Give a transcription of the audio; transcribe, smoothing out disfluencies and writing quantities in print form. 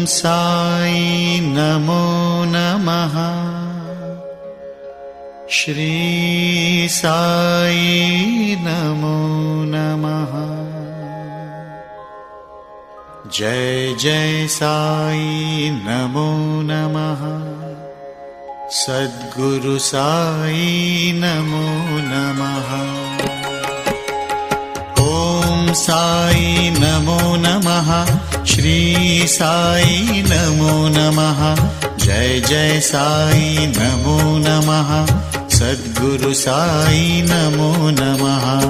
साई नमो नमः। श्री साई नमो नमः। जय जय साई नमो नमः। सद्गुरु साई नमो नमः। ओम साई नमो नमः। श्री साई नमो नमः। जय जय साई नमो नमः। सद्गुरु साई नमो नमः।